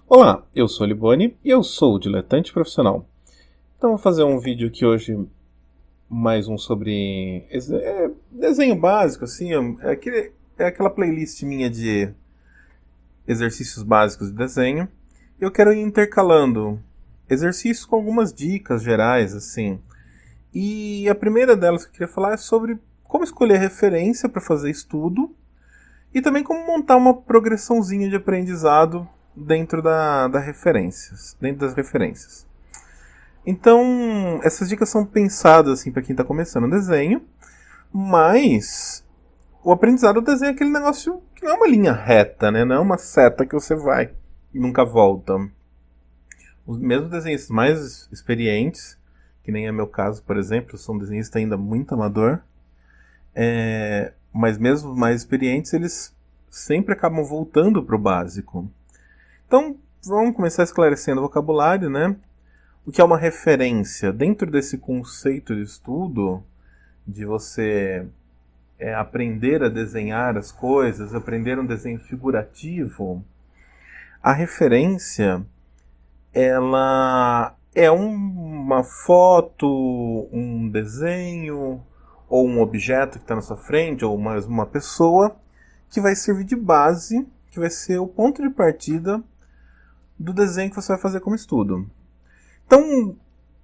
Olá, eu sou o Liboni e eu sou o diletante profissional. Então vou fazer um vídeo aqui hoje, mais um sobre desenho básico, assim, é aquela playlist minha de exercícios básicos de desenho. Eu quero ir intercalando exercícios com algumas dicas gerais, assim. E a primeira delas que eu queria falar é sobre como escolher referência para fazer estudo e também como montar uma progressãozinha de aprendizado dentro dentro das referências. Então, essas dicas são pensadas assim para quem está começando o desenho, mas o aprendizado do desenho é aquele negócio que não é uma linha reta, né? Não é uma seta que você vai e nunca volta. Os mesmos desenhistas mais experientes, que nem é meu caso, por exemplo, eu sou um desenhista ainda muito amador, mas mesmo os mais experientes, eles sempre acabam voltando para o básico. Então, vamos começar esclarecendo o vocabulário, né? O que é uma referência? Dentro desse conceito de estudo, de você aprender a desenhar as coisas, aprender um desenho figurativo, a referência, ela é uma foto, um desenho, ou um objeto que está na sua frente, ou mais uma pessoa, que vai servir de base, que vai ser o ponto de partida do desenho que você vai fazer como estudo. Então,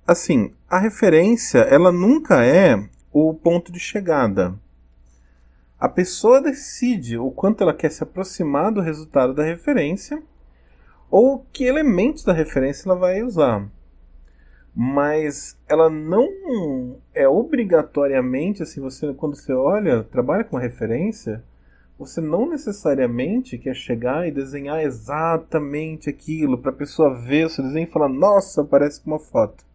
assim, a referência, ela nunca é o ponto de chegada. A pessoa decide o quanto ela quer se aproximar do resultado da referência ou que elementos da referência ela vai usar. Mas ela não é obrigatoriamente, assim, quando você olha, trabalha com a referência, você não necessariamente quer chegar e desenhar exatamente aquilo para a pessoa ver o seu desenho e falar, nossa, parece com uma foto.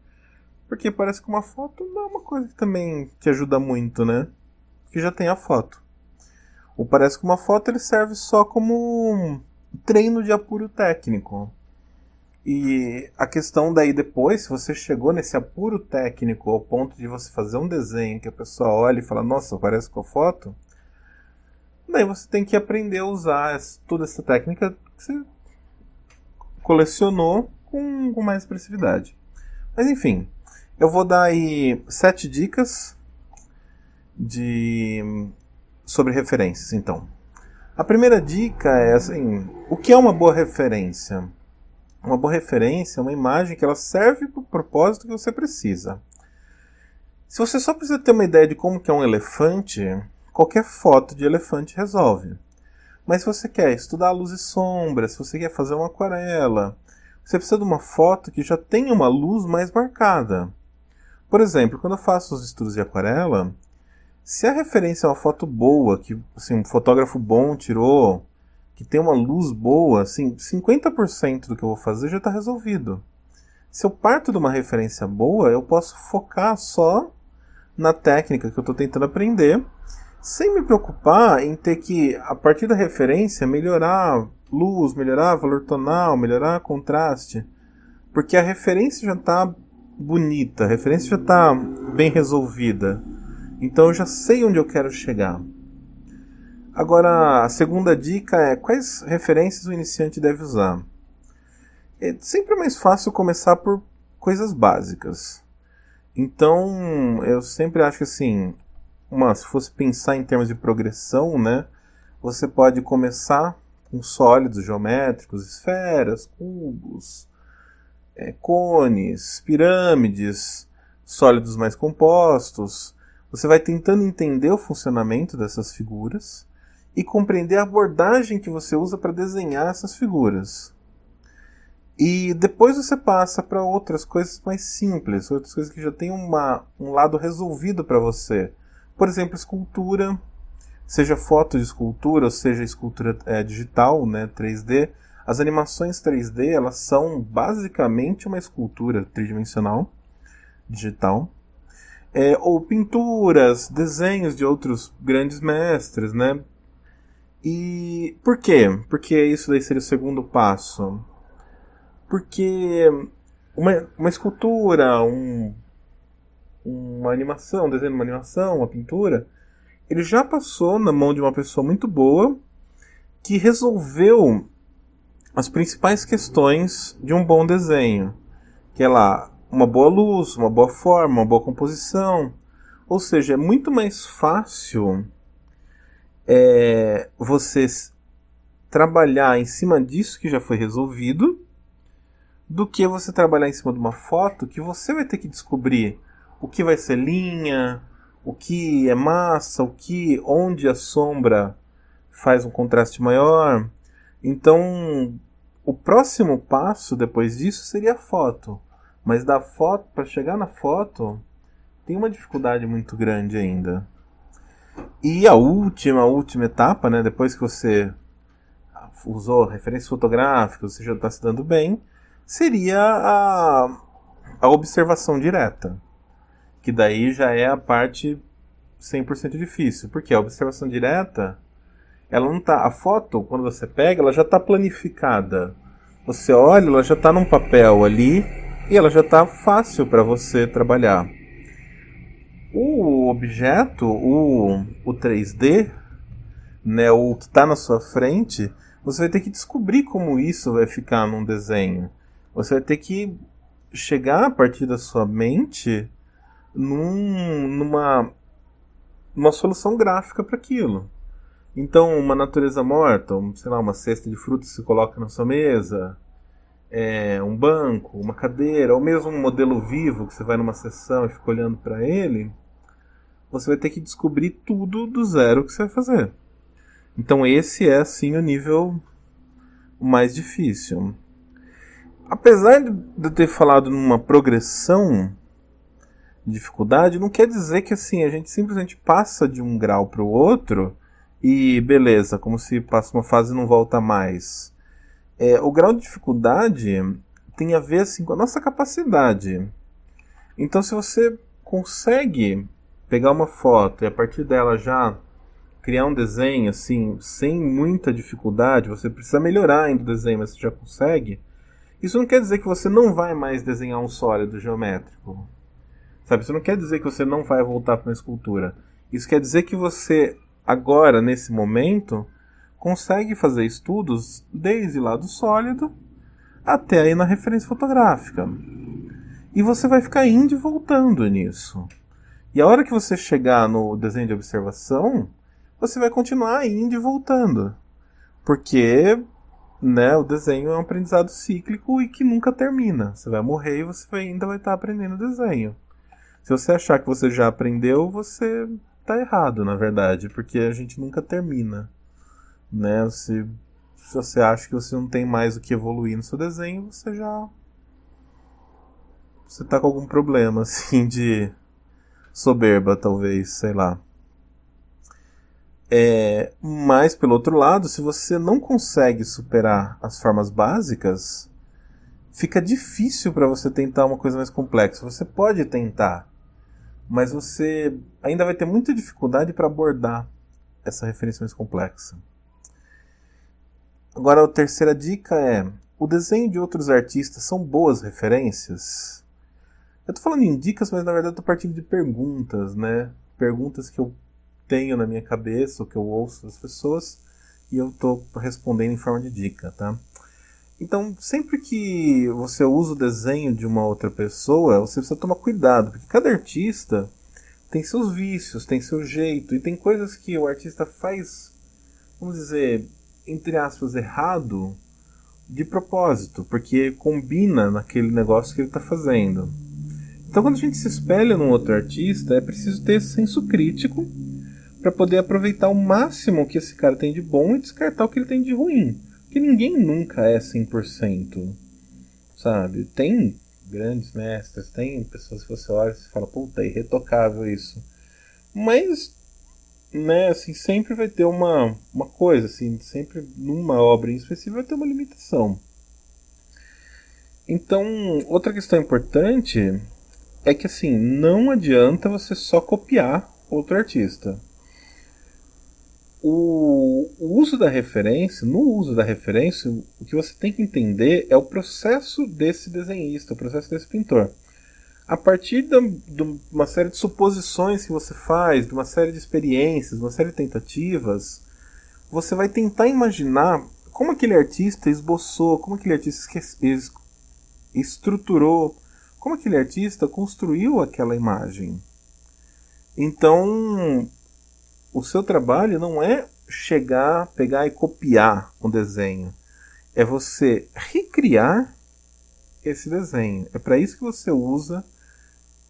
Porque parece com uma foto não é uma coisa que também te ajuda muito, né? Porque já tem a foto. O parece com uma foto ele serve só como um treino de apuro técnico. E a questão daí depois, se você chegou nesse apuro técnico ao ponto de você fazer um desenho que a pessoa olha e fala, nossa, parece com a foto, daí você tem que aprender a usar toda essa técnica que você colecionou com mais expressividade. Mas enfim, eu vou dar aí 7 dicas sobre referências, então. A primeira dica é assim, o que é uma boa referência? Uma boa referência é uma imagem que ela serve para o propósito que você precisa. Se você só precisa ter uma ideia de como que é um elefante, qualquer foto de elefante resolve. Mas se você quer estudar luz e sombra, se você quer fazer uma aquarela, você precisa de uma foto que já tenha uma luz mais marcada. Por exemplo, quando eu faço os estudos de aquarela, se a referência é uma foto boa, que assim, um fotógrafo bom tirou, que tem uma luz boa, assim, 50% do que eu vou fazer já está resolvido. Se eu parto de uma referência boa, eu posso focar só na técnica que eu estou tentando aprender, sem me preocupar em ter que, a partir da referência, melhorar luz, melhorar valor tonal, melhorar contraste. Porque a referência já está bonita, a referência já está bem resolvida. Então eu já sei onde eu quero chegar. Agora, a segunda dica é quais referências o iniciante deve usar. É sempre mais fácil começar por coisas básicas. Então, eu sempre acho que assim, se fosse pensar em termos de progressão, né, você pode começar com sólidos geométricos, esferas, cubos, cones, pirâmides, sólidos mais compostos. Você vai tentando entender o funcionamento dessas figuras e compreender a abordagem que você usa para desenhar essas figuras. E depois você passa para outras coisas mais simples, outras coisas que já têm um lado resolvido para você. Por exemplo, escultura, seja foto de escultura, ou seja escultura digital, né, 3D. As animações 3D, elas são basicamente uma escultura tridimensional, digital. Ou pinturas, desenhos de outros grandes mestres, né? E por quê? Porque isso daí seria o segundo passo. Porque uma escultura, uma animação, um desenho de uma animação, uma pintura, ele já passou na mão de uma pessoa muito boa que resolveu as principais questões de um bom desenho, que é lá uma boa luz, uma boa forma, uma boa composição. Ou seja, é muito mais fácil você trabalhar em cima disso que já foi resolvido do que você trabalhar em cima de uma foto que você vai ter que descobrir o que vai ser linha, o que é massa, onde a sombra faz um contraste maior. Então, o próximo passo depois disso seria a foto. Mas da foto, para chegar na foto, tem uma dificuldade muito grande ainda. E a última etapa, né, depois que você usou referências fotográficas, você já está se dando bem, seria a observação direta. Que daí já é a parte 100% difícil. Porque a observação direta, ela não tá, a foto, quando você pega, ela já está planificada. Você olha, ela já está num papel ali e ela já está fácil para você trabalhar. O objeto, o 3D, né, o que está na sua frente, você vai ter que descobrir como isso vai ficar num desenho. Você vai ter que chegar a partir da sua mente numa solução gráfica para aquilo. Então, uma natureza morta, sei lá, uma cesta de frutas que você coloca na sua mesa, um banco, uma cadeira, ou mesmo um modelo vivo que você vai numa sessão e fica olhando para ele, você vai ter que descobrir tudo do zero que você vai fazer. Então esse é, assim, o nível mais difícil. Apesar de eu ter falado numa progressão de dificuldade, não quer dizer que, assim, a gente simplesmente passa de um grau para o outro e beleza, como se passa uma fase e não volta mais. O grau de dificuldade tem a ver, assim, com a nossa capacidade. Então, se você consegue pegar uma foto e a partir dela já criar um desenho assim, sem muita dificuldade, você precisa melhorar ainda o desenho, mas você já consegue, isso não quer dizer que você não vai mais desenhar um sólido geométrico. Sabe? Isso não quer dizer que você não vai voltar para uma escultura. Isso quer dizer que você, agora, nesse momento, consegue fazer estudos desde lá do sólido até aí na referência fotográfica. E você vai ficar indo e voltando nisso. E a hora que você chegar no desenho de observação, você vai continuar indo e voltando. Porque, né, o desenho é um aprendizado cíclico e que nunca termina. Você vai morrer e você ainda vai estar aprendendo desenho. Se você achar que você já aprendeu, você está errado, na verdade. Porque a gente nunca termina. Né? Se você acha que você não tem mais o que evoluir no seu desenho, você está com algum problema, assim, de soberba, talvez, sei lá. Mas, pelo outro lado, se você não consegue superar as formas básicas, fica difícil para você tentar uma coisa mais complexa. Você pode tentar, mas você ainda vai ter muita dificuldade para abordar essa referência mais complexa. Agora, a terceira dica é: o desenho de outros artistas são boas referências? Eu estou falando em dicas, mas na verdade estou partindo de perguntas, né? Perguntas que eu tenho na minha cabeça, ou que eu ouço das pessoas, e eu estou respondendo em forma de dica, tá? Então, sempre que você usa o desenho de uma outra pessoa, você precisa tomar cuidado, porque cada artista tem seus vícios, tem seu jeito, e tem coisas que o artista faz, vamos dizer, entre aspas, errado, de propósito, porque combina naquele negócio que ele está fazendo. Então, quando a gente se espelha num outro artista, é preciso ter esse senso crítico para poder aproveitar o máximo que esse cara tem de bom e descartar o que ele tem de ruim. Porque ninguém nunca é 100%, sabe? Tem grandes mestres, tem pessoas que você olha e fala, puta, é irretocável isso. Mas, né, assim, sempre vai ter uma coisa, assim, sempre numa obra em específico vai ter uma limitação. Então, outra questão importante é que, assim, não adianta você só copiar outro artista. No uso da referência, o que você tem que entender é o processo desse desenhista, o processo desse pintor. A partir de uma série de suposições que você faz, de uma série de experiências, de uma série de tentativas, você vai tentar imaginar como aquele artista esboçou, como aquele artista estruturou, como aquele artista construiu aquela imagem. Então, o seu trabalho não é chegar, pegar e copiar um desenho. É você recriar esse desenho. É para isso que você usa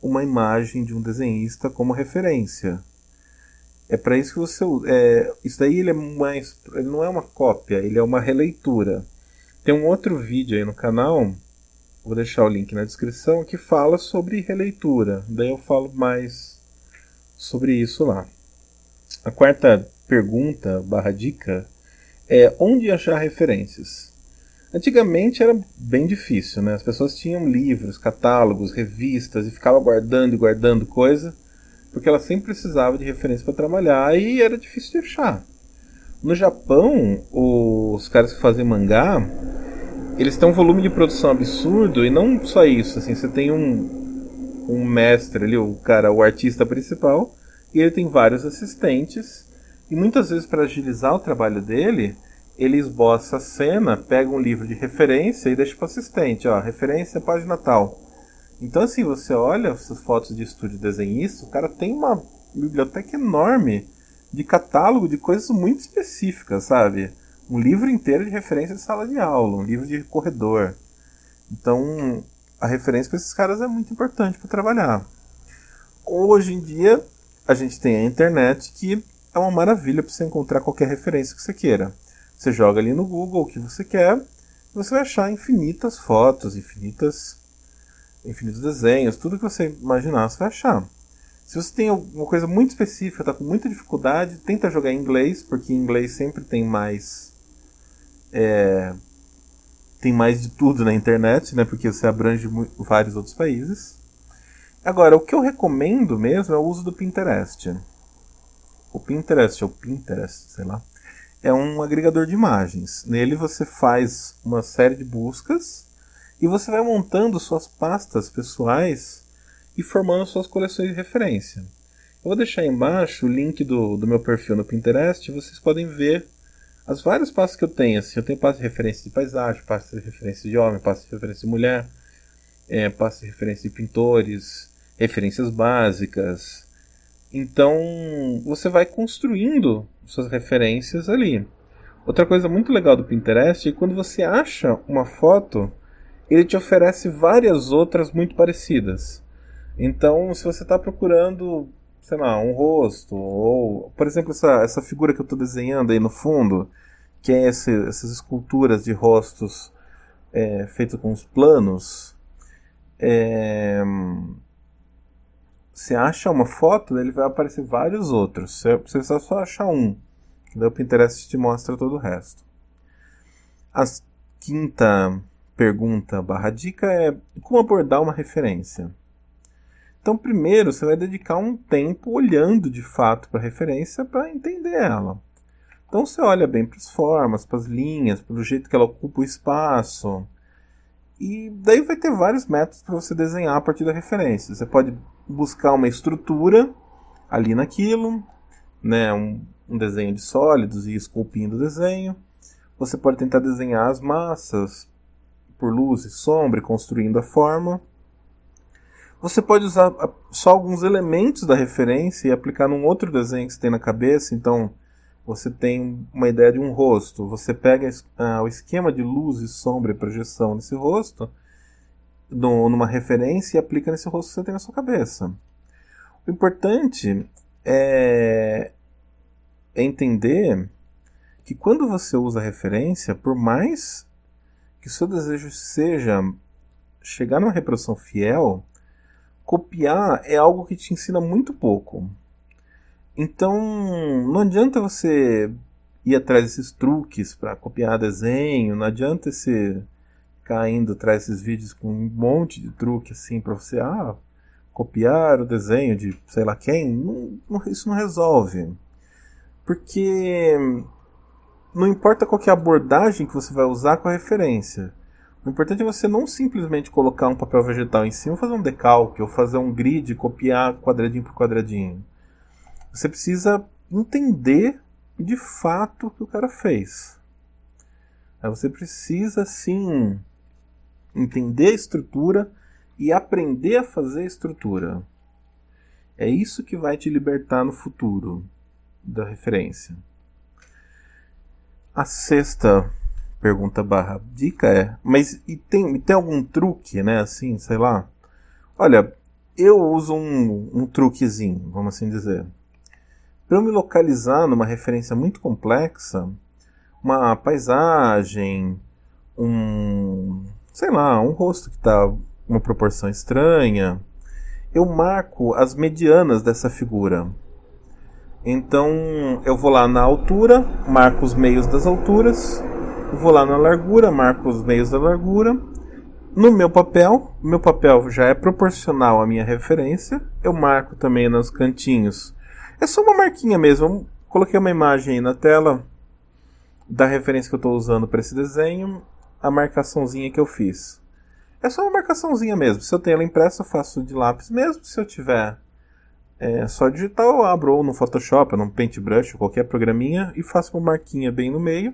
uma imagem de um desenhista como referência. É para isso que você usa. Isso daí ele não é uma cópia, ele é uma releitura. Tem um outro vídeo aí no canal, vou deixar o link na descrição, que fala sobre releitura. Daí eu falo mais sobre isso lá. A quarta pergunta, dica, é onde achar referências. Antigamente era bem difícil, né? As pessoas tinham livros, catálogos, revistas e ficavam guardando e guardando coisa, porque elas sempre precisavam de referência para trabalhar e era difícil de achar. No Japão, os caras que fazem mangá, eles têm um volume de produção absurdo, e não só isso, assim, você tem um mestre ali, o artista principal, e ele tem vários assistentes, e muitas vezes para agilizar o trabalho dele, ele esboça a cena, pega um livro de referência e deixa para o assistente, ó, referência página tal. Então assim, você olha essas fotos de estúdio desenhista, o cara tem uma biblioteca enorme de catálogo de coisas muito específicas, sabe? Um livro inteiro de referência de sala de aula, um livro de corredor. Então, a referência para esses caras é muito importante para trabalhar. Hoje em dia, a gente tem a internet, que é uma maravilha para você encontrar qualquer referência que você queira. Você joga ali no Google o que você quer, e você vai achar infinitas fotos, infinitos desenhos, tudo que você imaginar você vai achar. Se você tem alguma coisa muito específica, está com muita dificuldade, tenta jogar em inglês, porque em inglês sempre tem mais de tudo na internet, né? Porque você abrange vários outros países. Agora, o que eu recomendo mesmo é o uso do Pinterest. O Pinterest, ou Pinterest, sei lá, é um agregador de imagens. Nele você faz uma série de buscas e você vai montando suas pastas pessoais e formando suas coleções de referência. Eu vou deixar aí embaixo o link do meu perfil no Pinterest, e vocês podem ver as várias pastas que eu tenho. Assim, eu tenho pasta de referência de paisagem, pasta de referência de homem, pasta de referência de mulher, pasta de referência de pintores, referências básicas. Então você vai construindo suas referências ali. Outra coisa muito legal do Pinterest é que quando você acha uma foto, ele te oferece várias outras muito parecidas. Então, se você está procurando, sei lá, um rosto, ou, por exemplo, essa figura que eu estou desenhando aí no fundo, que é essas esculturas de rostos feitos com os planos, você acha uma foto, ele vai aparecer vários outros. Você precisa só achar um, daí o Pinterest te mostra todo o resto. A quinta pergunta dica é como abordar uma referência. Então, primeiro, você vai dedicar um tempo olhando de fato para a referência para entender ela. Então, você olha bem para as formas, para as linhas, para o jeito que ela ocupa o espaço. E daí vai ter vários métodos para você desenhar a partir da referência. Você pode buscar uma estrutura ali naquilo, né, um desenho de sólidos e ir esculpindo o desenho. Você pode tentar desenhar as massas por luz e sombra, construindo a forma. Você pode usar só alguns elementos da referência e aplicar num outro desenho que você tem na cabeça. Então, você tem uma ideia de um rosto. Você pega o esquema de luz e sombra e projeção nesse rosto, numa referência, e aplica nesse rosto que você tem na sua cabeça. O importante é entender que quando você usa a referência, por mais que o seu desejo seja chegar numa reprodução fiel, copiar é algo que te ensina muito pouco. Então, não adianta você ir atrás desses truques para copiar desenho, não adianta você ficar indo atrás desses vídeos com um monte de truque assim para você copiar o desenho de sei lá quem. Isso não resolve. Porque não importa qual que é a abordagem que você vai usar com a referência. O importante é você não simplesmente colocar um papel vegetal em cima, fazer um decalque, ou fazer um grid e copiar quadradinho por quadradinho. Você precisa entender de fato o que o cara fez. Mas você precisa, sim, entender a estrutura e aprender a fazer a estrutura. É isso que vai te libertar no futuro da referência. A sexta pergunta barra dica é, mas tem algum truque, né, assim, sei lá? Olha, eu uso um truquezinho, vamos assim dizer. Para eu me localizar numa referência muito complexa, uma paisagem, sei lá, um rosto que está uma proporção estranha, eu marco as medianas dessa figura. Então eu vou lá na altura, marco os meios das alturas, vou lá na largura, marco os meios da largura. No meu papel já é proporcional à minha referência, eu marco também nos cantinhos. É só uma marquinha mesmo, eu coloquei uma imagem aí na tela da referência que eu estou usando para esse desenho, a marcaçãozinha que eu fiz. É só uma marcaçãozinha mesmo, se eu tenho ela impressa eu faço de lápis mesmo, se eu tiver só digital eu abro ou no Photoshop, ou no Paintbrush, ou qualquer programinha e faço uma marquinha bem no meio.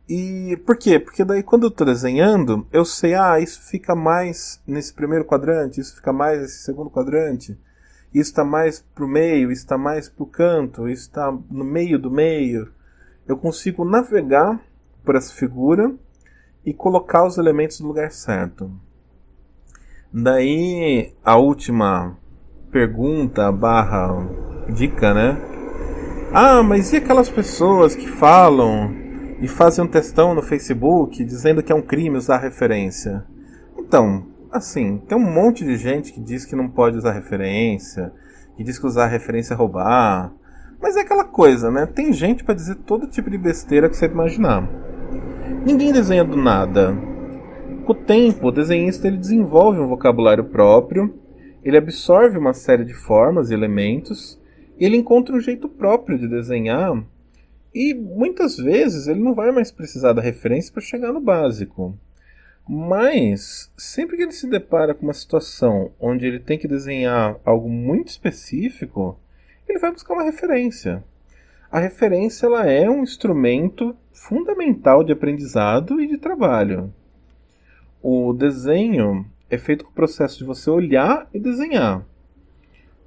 E por quê? Porque daí quando eu estou desenhando, eu sei, isso fica mais nesse primeiro quadrante, isso fica mais nesse segundo quadrante, isso está mais pro meio, isso está mais pro canto, isso está no meio do meio. Eu consigo navegar por essa figura e colocar os elementos no lugar certo. Daí a última pergunta barra dica, né? Mas e aquelas pessoas que falam e fazem um textão no Facebook dizendo que é um crime usar referência? Então, assim, tem um monte de gente que diz que não pode usar referência, que diz que usar referência é roubar. Mas é aquela coisa, né? Tem gente para dizer todo tipo de besteira que você imaginar. Ninguém desenha do nada. Com o tempo, o desenhista ele desenvolve um vocabulário próprio, ele absorve uma série de formas e elementos, e ele encontra um jeito próprio de desenhar, e muitas vezes ele não vai mais precisar da referência para chegar no básico. Mas, sempre que ele se depara com uma situação onde ele tem que desenhar algo muito específico, ele vai buscar uma referência. A referência ela é um instrumento fundamental de aprendizado e de trabalho. O desenho é feito com o processo de você olhar e desenhar.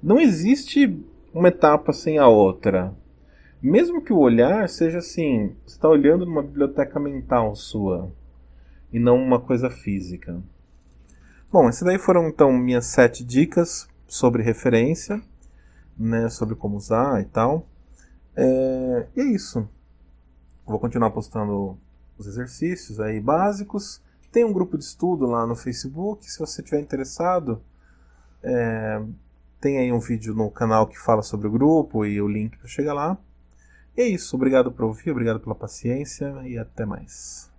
Não existe uma etapa sem a outra. Mesmo que o olhar seja assim, você está olhando numa biblioteca mental sua, e não uma coisa física. Bom, essas daí foram então minhas 7 dicas sobre referência, né, sobre como usar e tal. E é isso. Vou continuar postando os exercícios aí básicos. Tem um grupo de estudo lá no Facebook, se você estiver interessado. Tem aí um vídeo no canal que fala sobre o grupo e o link para chegar lá. E é isso, obrigado por ouvir, obrigado pela paciência e até mais.